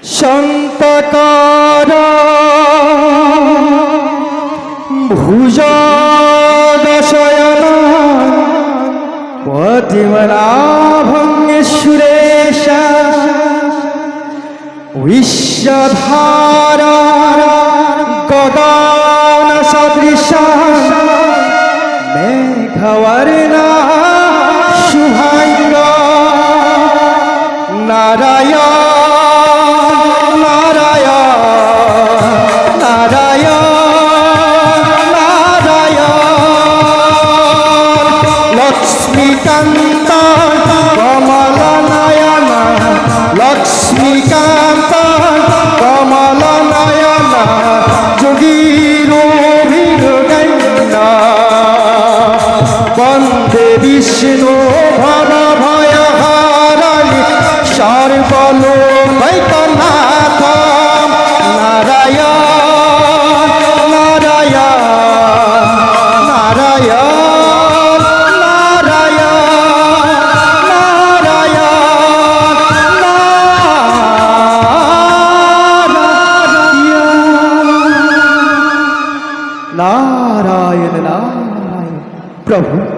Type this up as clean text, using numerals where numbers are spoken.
শান্তকর ভুজগশয়ন পদ্মনাভং সুরেশ বিশ্বধারা গগন সদৃশ মেঘবর্ণা শুভাঙ্গ নারায়ণ লক্ষ্মীকান্ত কমল নয়ন লক্ষ্মীকান্ত কমল নয়ন যোগীরভির্গণ্য বন্দে বিষ্ণু ভব ভয়হারণি সর্বলোকৈকনাথ নারায়ণ নারায়ণ নারায়ণ नारायण नारायण प्रभु।